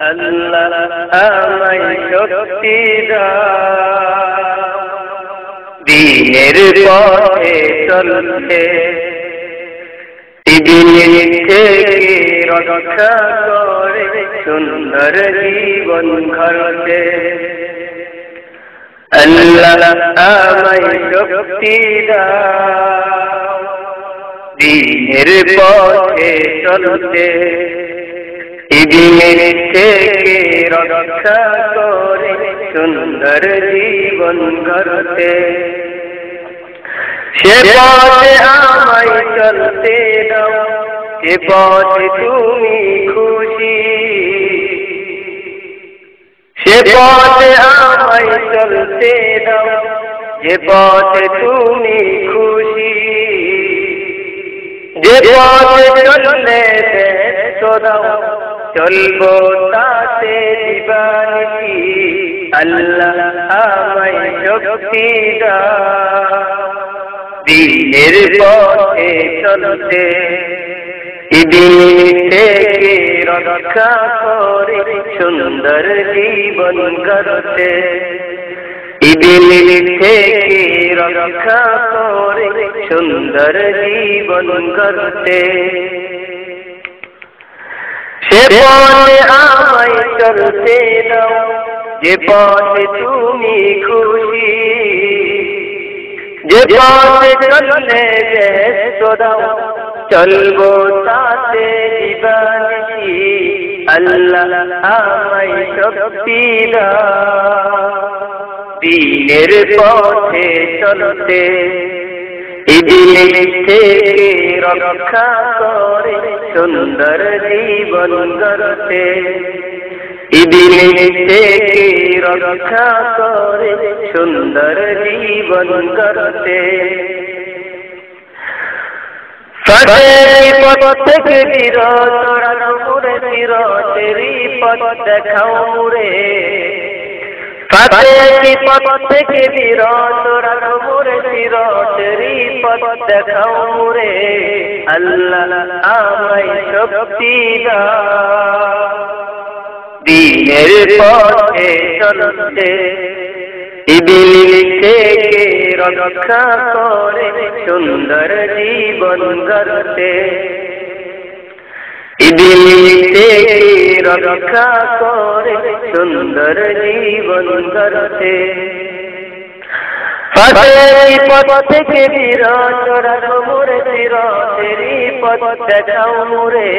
আল্লাহ আমায় শক্তি দাও দ্বীনের পথে চলতে, দিন থেকে রক্ষা করে সুন্দর জীবন গড়তে। আল্লাহ আমায় শক্তি দাও দ্বীনের পথে চলতে, দিন থেকে রক্ষা করে সুন্দর জীবন গড়তে। সে পথে আমায় চলতে দাও, সে পথে তুমি খুশি। সে পথে আমায় চলতে দাও, যে পথে তুমি খুশি। যে পথে চললে ব্যস্ত দাও, চলবো তাতে দিবানিশি। আল্লাহ আমায় শক্তি দাও দ্বীনের পথে চলতে, দিন থেকে রক্ষা করে সুন্দর জীবন গড়তে। দিন থেকে রক্ষা করে সুন্দর জীবন গড়তে। সে পথে আমায় চলতে দাও, যে পথে তুমি খুশি। যে পথে চললে ব্যস্ত দাও, চলবো তাতে দিবানিশি। আল্লাহ আমায় শক্তি দাও দ্বীনের পথে চলতে, দিন থেকে রক্ষা করে সুন্দর জীবন গড়তে। দিন থেকে রক্ষা করে সুন্দর জীবন গড়তে। ফাঁসের পথ থেকে বিরত রাখো মুরে, সিরাতেরই পথ দেখাও মুরে। ফাঁসের পথ থেকে বিরত রাখো মুরে, সিরাতেরই পথ দেখাও মুরে। আল্লাহ আমায় শক্তি দাও দ্বীনের পথে চলতে, দিন থেকে রক্ষা করে সুন্দর জীবন গড়তে। দিন থেকে রক্ষা করে সুন্দর জীবন গড়তে। ফাঁসের পথ থেকে বিরত রাখো মুরে, সিরাতেরই পথ দেখাও মুরে।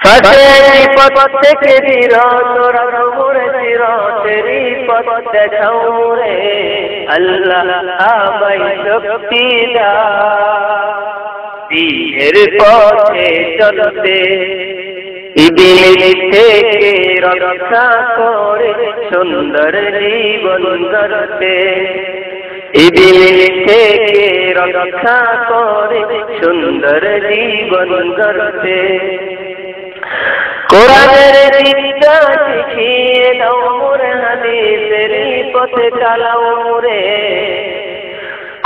ফাঁসের পথ থেকে বিরত রাখো মুরে, সিরাতেরই পথ দেখাও মুরে। আল্লাহ আমায় শক্তি দাও দ্বীনের পথে চলতে, দিন থেকে রক্ষা করে সুন্দর জীবন গড়তে। দিন থেকে রক্ষা করে সুন্দর জীবন গড়তে। কোরআনের বিদ্যা শিখিয়ে দাও মোরে, হাদিসের পথে চালাও মোরে।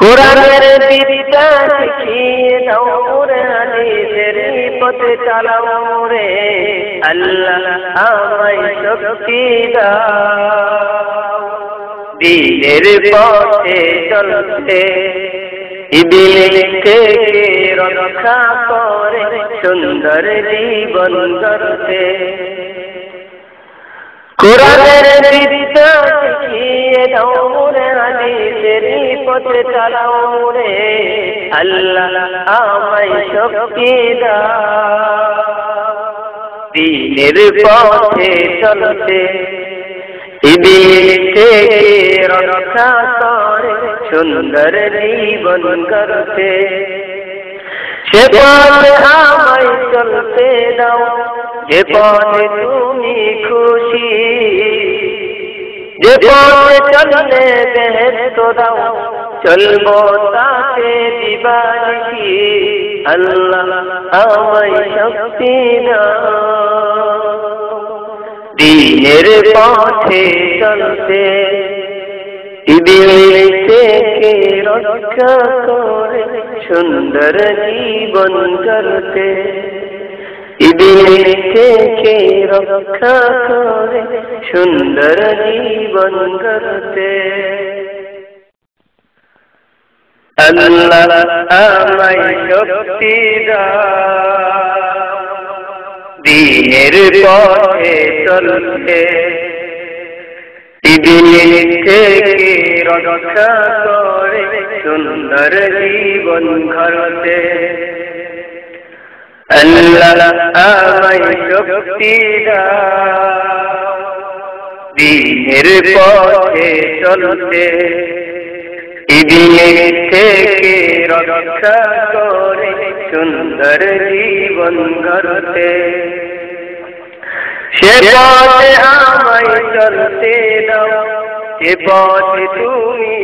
কোরআনের বিদ্যা শিখিয়ে দাও মোরে, হাদিসের পথে চালাও মোরে। আল্লাহ আমায় শক্তি দাও দ্বীনের পথে চলতে, দিন থেকে রক্ষা করে সুন্দর জীবন গড়তে। কোরআনের বিদ্যা শিখিয়ে দাও মোরে, হাদিসের পথে চালাও মোরে। আল্লাহ আমায় শক্তি দাও দ্বীনের পথে চলতে, দিন থেকে রক্ষা করে সুন্দর জীবন গড়তে। সে পথে আমায় চলতে দাও, যে পথে তুমি খুশি। যে পথে চললে ব্যস্ত দাও, চলবো তাতে দিবানিশি। আল্লাহ আমায় শক্তি দাও দ্বীনের পথে চলতে, দিন থেকে রক্ষা করে সুন্দর জীবন গড়তে। দিনের থেকে রক্ষা করে সুন্দর জীবন গড়তে। আল্লাহ আমায় শক্তি দাও দ্বীনের পথে চলতে, দিনের থেকে রক্ষা করে সুন্দর জীবন গড়তে। আল্লাহ আমায় শক্তি দাও দ্বীনের পথে চলতে, দিনের থেকে রক্ষা করে সুন্দর জীবন গড়তে। সে পথে আমায় চলতে দাও, সে পথে তুমি